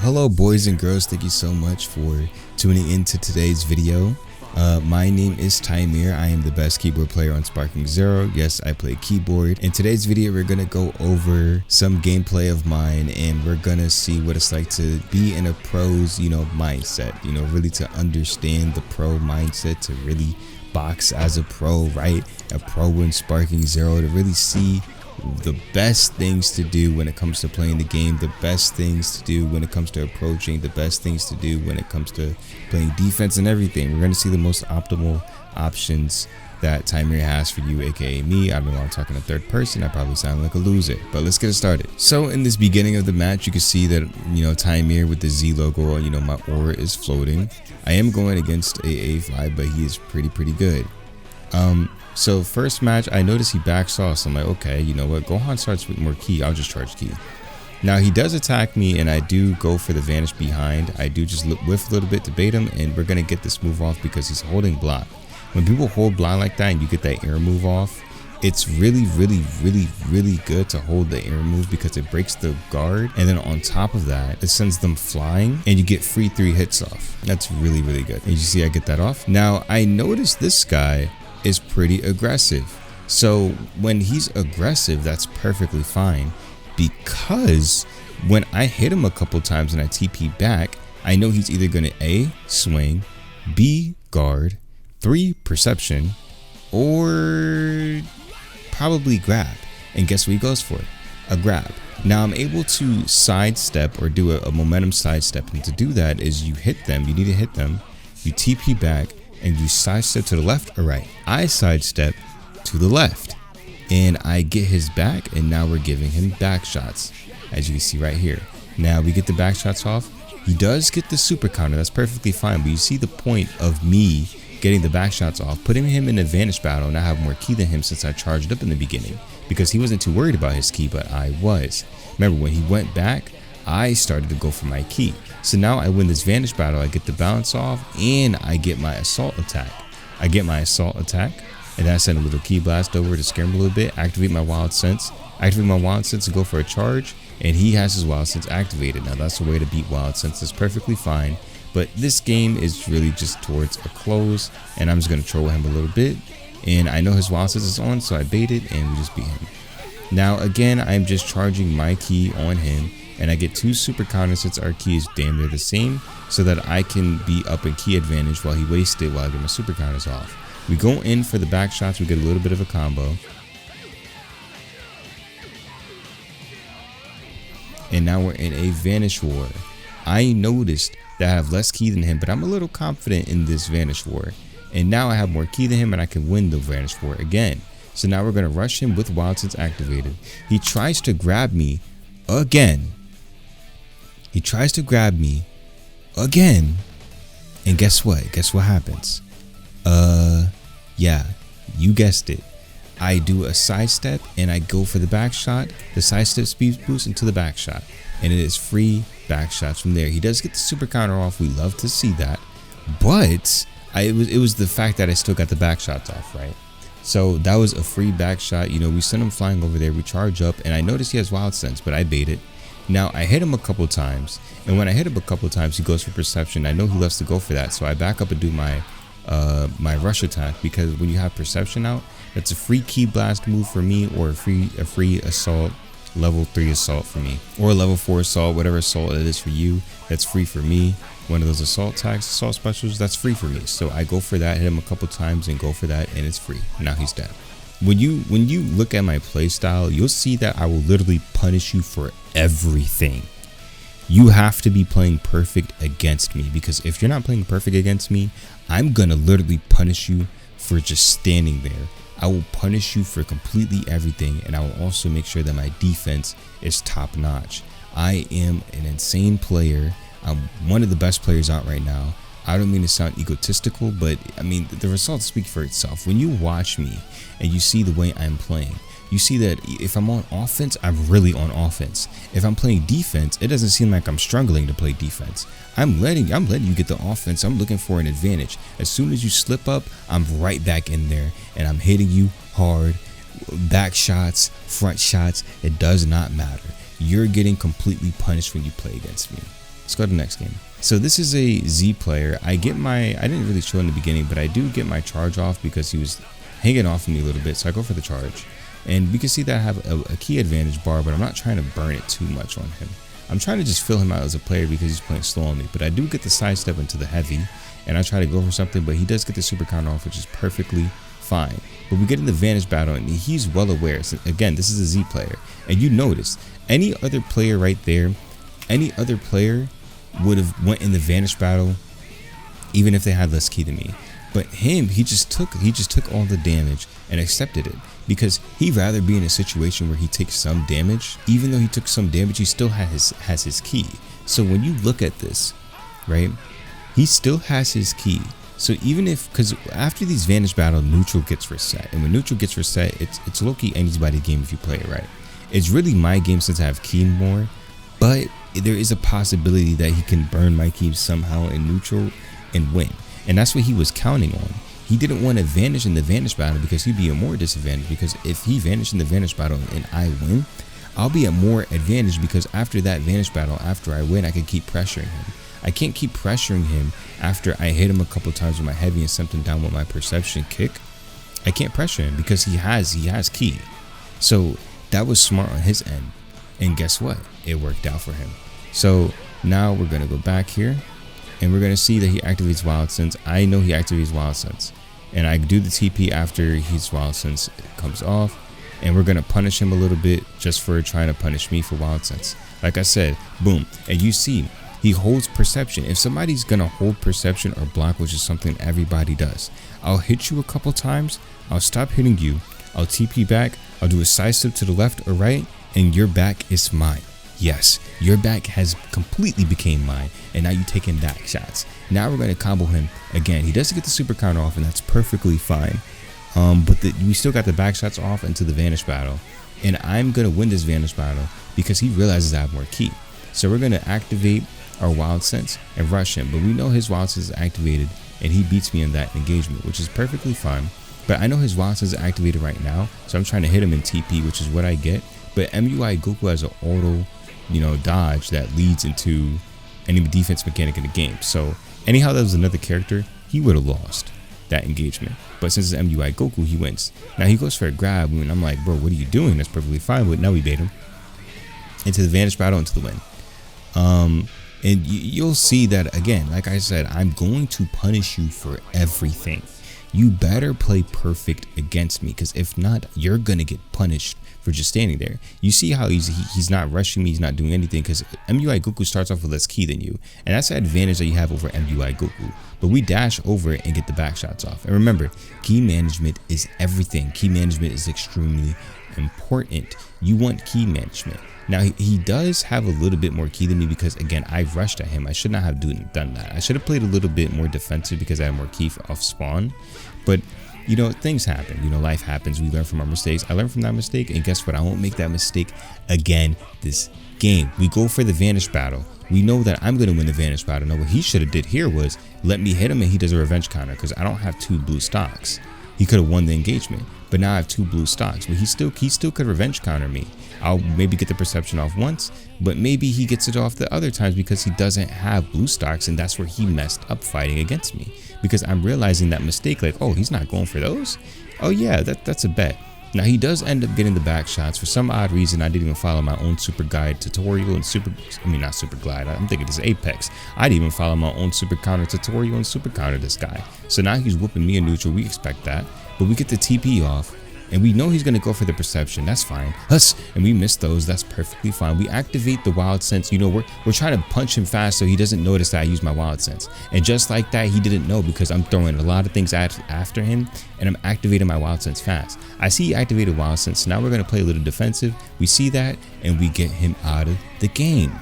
Hello boys and girls, thank you so much for tuning into today's video. My name is Tymier. I am the best keyboard player on SparkingZero. Yes, I play keyboard. In today's video, we're gonna go over some gameplay of mine, and we're gonna see what it's like to be in a pro's, mindset. Really to understand the pro mindset, to really box as a pro, right? A pro in SparkingZero, to really see the best things to do when it comes to playing the game, the best things to do when it comes to approaching, the best things to do when it comes to playing defense and everything. We're going to see the most optimal options that Tymier has for you, aka me. I don't know, I'm talking in third person, I probably sound like a loser, but let's get it started. So in this beginning of the match, you can see that, Tymier with the Z logo, my aura is floating. I am going against a A5, but he is pretty good. So first match, I noticed he backs off, so I'm like, okay, you know what, Gohan starts with more ki, I'll just charge ki. Now he does attack me, and I do go for the vanish behind. I do just whiff a little bit to bait him, and we're gonna get this move off because he's holding block. When people hold block like that and you get that air move off, it's really good to hold the air move because it breaks the guard, and then on top of that, it sends them flying and you get free 3 hits off. That's really good. And you see I get that off. Now I noticed this guy is pretty aggressive. So when he's aggressive, that's perfectly fine, because when I hit him a couple times and I TP back, I know he's either gonna A, swing, B, guard, 3, perception, or probably grab. And guess what he goes for? A grab. Now I'm able to sidestep or do a momentum sidestep, and to do that is you hit them, you need to hit them, you TP back, and you sidestep to the left or right. I sidestep to the left, and I get his back, and now we're giving him back shots, as you can see right here. Now we get the back shots off. He does get the super counter, that's perfectly fine, but you see the point of me getting the back shots off, putting him in a vanish battle, and I have more ki than him since I charged up in the beginning, because he wasn't too worried about his ki, but I was. Remember, when he went back, I started to go for my ki. So now I win this vanish battle, I get the balance off, and I get my assault attack. And then I send a little ki blast over to scare him a little bit, activate my wild sense and go for a charge, and he has his wild sense activated. Now that's the way to beat wild sense, it's perfectly fine, but this game is really just towards a close, and I'm just going to troll him a little bit, and I know his wild sense is on, so I baited, and we just beat him. Now again, I'm just charging my ki on him, and I get 2 super counters since our ki is damn near the same, so that I can be up in ki advantage while he wasted while I get my super counters off. We go in for the back shots, we get a little bit of a combo. And now we're in a vanish war. I noticed that I have less ki than him, but I'm a little confident in this vanish war. And now I have more ki than him, and I can win the vanish war again. So now we're going to rush him with wild sense activated. He tries to grab me again. And guess what? Guess what happens? Yeah, you guessed it. I do a sidestep and I go for the back shot. The sidestep speed boost into the back shot, and it is free back shots from there. He does get the super counter off. We love to see that, but it was the fact that I still got the back shots off, right? So that was a free back shot. We send him flying over there. We charge up, and I notice he has wild sense, but I bait it. Now I hit him a couple times, and when I hit him a couple times, he goes for perception. I know he loves to go for that, so I back up and do my rush attack, because when you have perception out, that's a free ki blast move for me, or a free assault, level 3 assault for me, or level 4 assault, whatever assault it is for you, that's free for me. One of those assault attacks, assault specials, that's free for me. So I go for that, hit him a couple times and go for that, and it's free. Now he's dead. When you look at my playstyle, you'll see that I will literally punish you for everything. You have to be playing perfect against me, because if you're not playing perfect against me, I'm gonna literally punish you for just standing there. I will punish you for completely everything, and I will also make sure that my defense is top notch. I am an insane player. I'm one of the best players out right now. I don't mean to sound egotistical, but I mean, the results speak for itself. When you watch me and you see the way I'm playing, you see that if I'm on offense, I'm really on offense. If I'm playing defense, it doesn't seem like I'm struggling to play defense. I'm letting you get the offense. I'm looking for an advantage. As soon as you slip up, I'm right back in there, and I'm hitting you hard. Back shots, front shots, it does not matter. You're getting completely punished when you play against me. Let's go to the next game. So this is a Z player. I didn't really show in the beginning, but I do get my charge off because he was hanging off me a little bit. So I go for the charge. And we can see that I have a key advantage bar, but I'm not trying to burn it too much on him. I'm trying to just fill him out as a player because he's playing slow on me. But I do get the sidestep into the heavy, and I try to go for something, but he does get the super counter off, which is perfectly fine. But we get in the advantage battle, and he's well aware. So again, this is a Z player. And you notice, any other player right there, any other player would have went in the advantage battle even if they had less key than me. But him, he just took all the damage and accepted it because he'd rather be in a situation where he takes some damage. Even though he took some damage, he still has his key. So when you look at this, right, he still has his key. So even if, because after these advantage battle, neutral gets reset, and when neutral gets reset, it's low-key anybody's game if you play it right. It's really my game since I have key more, but there is a possibility that he can burn my key somehow in neutral and win. And that's what he was counting on. He didn't want to vanish in the vanish battle because he'd be at more disadvantage, because if he vanished in the vanish battle and I win, I'll be at more advantage because after that vanish battle, after I win, I can keep pressuring him. I can't keep pressuring him after I hit him a couple times with my heavy and sent him down with my perception kick. I can't pressure him because he has key. So that was smart on his end. And guess what? It worked out for him. So now we're going to go back here. And we're going to see that he activates Wild Sense. I know he activates Wild Sense. And I do the TP after his Wild Sense comes off. And we're going to punish him a little bit just for trying to punish me for Wild Sense. Like I said, boom. And you see, he holds perception. If somebody's going to hold perception or block, which is something everybody does, I'll hit you a couple times. I'll stop hitting you. I'll TP back. I'll do a side step to the left or right. And your back is mine. Yes, your back has completely became mine, and now you taking back shots. Now we're going to combo him again. He doesn't get the super counter off, and that's perfectly fine. But we still got the back shots off into the vanish battle, and I'm going to win this vanish battle because he realizes I have more key. So we're going to activate our Wild Sense and rush him, but we know his Wild Sense is activated, and he beats me in that engagement, which is perfectly fine. But I know his Wild Sense is activated right now, so I'm trying to hit him in TP, which is what I get. But MUI Goku has an auto, dodge that leads into any defense mechanic in the game. So anyhow, that was another character, he would have lost that engagement. But since it's MUI Goku, he wins. Now he goes for a grab, and I'm like, bro, what are you doing? That's perfectly fine. But now we bait him into the vanish battle, into the win. And you'll see that again. Like I said, I'm going to punish you for everything. You better play perfect against me, because if not, you're gonna get punished for just standing there. You see how he's not rushing me, he's not doing anything, because MUI Goku starts off with less key than you, and that's the advantage that you have over MUI Goku. But we dash over it and get the back shots off. And remember, key management is everything. Key management is extremely important. You want key management. Now he does have a little bit more key than me because, again, I rushed at him. I should not have done that. I should have played a little bit more defensive because I had more key off spawn. But things happen. Life happens. We learn from our mistakes. I learned from that mistake, and guess what? I won't make that mistake again this game. We go for the vanish battle. We know that I'm going to win the vanish battle. Now what he should have did here was let me hit him and he does a revenge counter, because I don't have 2 blue stocks. He could have won the engagement, but now I have 2 blue stocks. But he still could revenge counter me. I'll maybe get the perception off once, but maybe he gets it off the other times because he doesn't have blue stocks, and that's where he messed up fighting against me, because I'm realizing that mistake, like, oh, he's not going for those. Oh yeah, that's a bet. Now he does end up getting the back shots. For some odd reason, I didn't even follow my own super guide tutorial and not super glide. I'm thinking this is Apex. I didn't even follow my own super counter tutorial and super counter this guy. So now he's whooping me in neutral. We expect that, but we get the TP off. And we know he's going to go for the perception. That's fine. And we miss those. That's perfectly fine. We activate the Wild Sense. We're trying to punch him fast so he doesn't notice that I use my Wild Sense. And just like that, he didn't know, because I'm throwing a lot of things after him, and I'm activating my Wild Sense fast. I see he activated Wild Sense. So now we're going to play a little defensive. We see that, and we get him out of the game.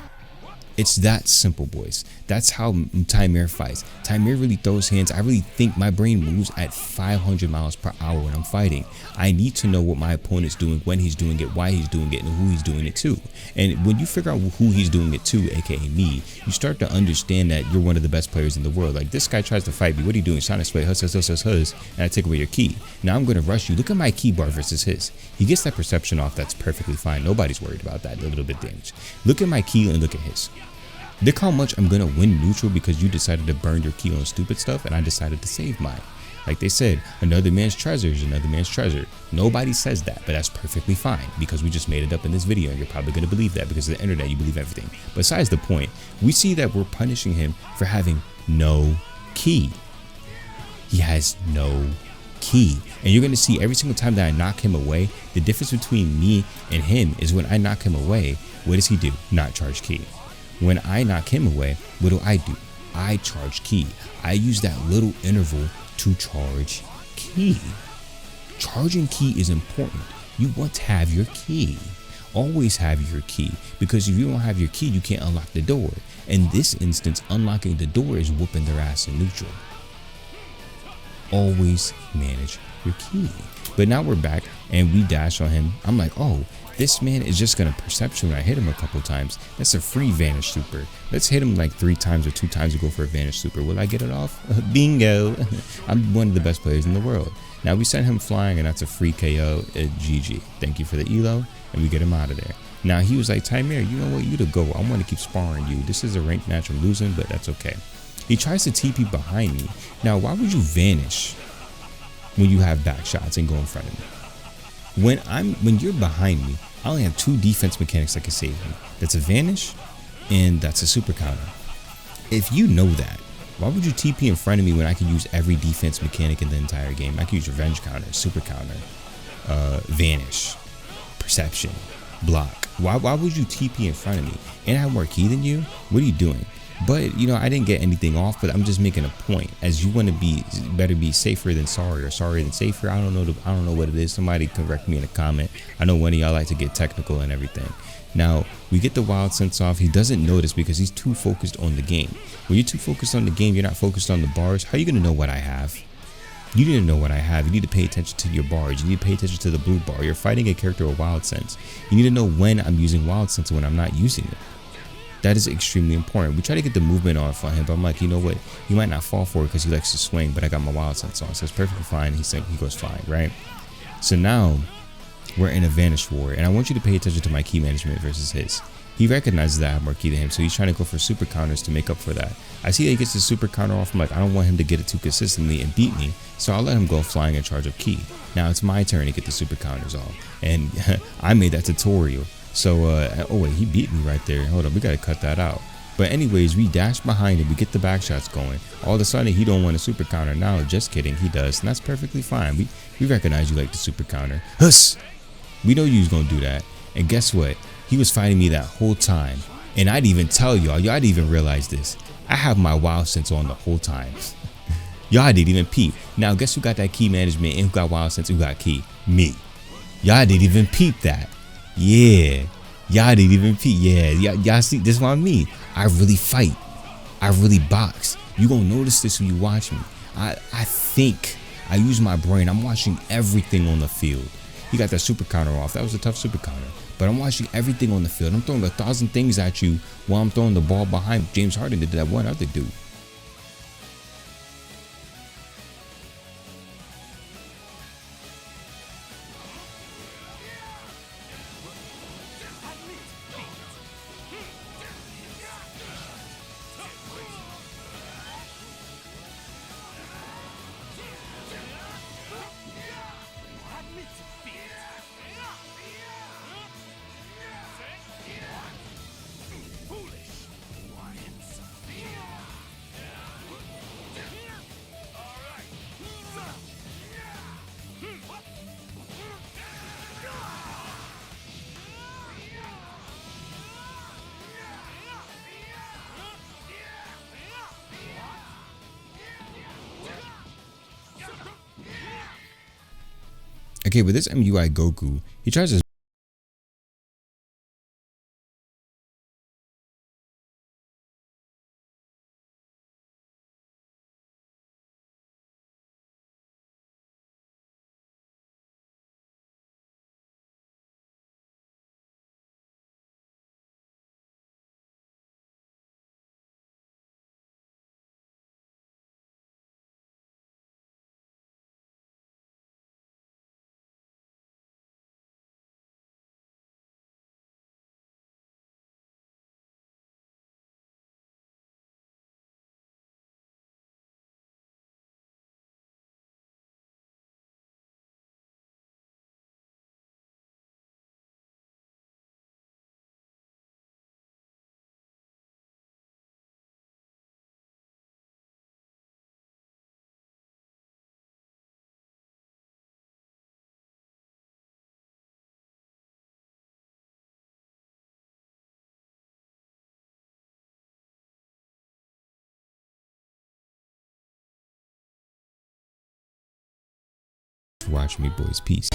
It's that simple, boys. That's how Tymierrr fights. Tymierrr really throws hands. I really think my brain moves at 500 miles per hour when I'm fighting. I need to know what my opponent's doing, when he's doing it, why he's doing it, and who he's doing it to. And when you figure out who he's doing it to, aka me, you start to understand that you're one of the best players in the world. Like, this guy tries to fight me. What are you doing? He's trying to sway, hus, and I take away your key. Now I'm going to rush you. Look at my key bar versus his. He gets that perception off. That's perfectly fine. Nobody's worried about that little bit damage. Look at my key and look at his. Look how much I'm gonna win neutral because you decided to burn your key on stupid stuff and I decided to save mine. Like they said, another man's treasure is another man's treasure. Nobody says that, but that's perfectly fine because we just made it up in this video and you're probably gonna believe that because of the internet, you believe everything. Besides the point, we see that we're punishing him for having no key. He has no key. And you're gonna see every single time that I knock him away, the difference between me and him is when I knock him away, what does he do? Not charge key. When I knock him away, what do? I charge key. I use that little interval to charge key. Charging key is important. You want to have your key. Always have your key, because if you don't have your key, you can't unlock the door. In this instance, unlocking the door is whooping their ass in neutral. Always manage your key. But now we're back and we dash on him. I'm like, oh, this man is just gonna perception when I hit him a couple times. That's a free vanish super. Let's hit him like 3 times or 2 times to go for a vanish super. Will I get it off? Bingo. I'm one of the best players in the world. Now we send him flying and that's a free KO at GG. Thank you for the elo, and we get him out of there. Now he was like, Tymierrr, you know what, you to go. I want to keep sparring you. This is a ranked match, I'm losing, but that's okay. He tries to TP behind me. Now why would you vanish when you have back shots and go in front of me? When you're behind me, I only have 2 defense mechanics that can save me. That's a vanish and that's a super counter. If you know that, why would you TP in front of me when I can use every defense mechanic in the entire game? I can use revenge counter, super counter, vanish, perception, block. Why would you TP in front of me? And I have more key than you? What are you doing? But you know, I didn't get anything off, but I'm just making a point. As you want to be better be safer than sorry or sorry than safer. I don't know what it is. Somebody correct me in a comment. I know one of y'all like to get technical and everything. Now we get the wild sense off. He doesn't notice because he's too focused on the game. When you're too focused on the game, you're not focused on the bars. How are you gonna know what I have? You need to know what I have. You need to pay attention to your bars. You need to pay attention to the blue bar. You're fighting a character with wild sense. You need to know when I'm using wild sense and when I'm not using it. That is extremely important. We try to get the movement off on him, but I'm like, you know what? He might not fall for it because he likes to swing, but I got my wild sense on, so it's perfectly fine. He goes flying, right? So now we're in a vanish war, and I want you to pay attention to my key management versus his. He recognizes that I have more key than him, so he's trying to go for super counters to make up for that. I see that he gets the super counter off. I'm like, I don't want him to get it too consistently and beat me, so I'll let him go flying and charge up key. Now it's my turn to get the super counters off, and I made that tutorial. So, oh wait, he beat me right there. Hold up, we gotta cut that out. But anyways, we dash behind him, we get the back shots going. All of a sudden, he don't want a super counter. Now, just kidding, he does, and that's perfectly fine. We recognize you like the super counter. Huss! We know you was gonna do that. And guess what? He was fighting me that whole time. And I'd even tell y'all didn't even realize this. I have my wild sense on the whole time. Y'all didn't even peep. Now, guess who got that key management and who got wild sense, who got key? Me. Y'all didn't even peep that. Yeah, y'all didn't even peep. Yeah, y'all see, this is what I mean. I really fight. I really box. You gonna notice this when you watch me. I think. I use my brain. I'm watching everything on the field. He got that super counter off. That was a tough super counter. But I'm watching everything on the field. I'm throwing 1,000 things at you while I'm throwing the ball behind. James Harden did that one other dude. Okay, with this MUI Goku, he tries to Watch me, boys. Peace.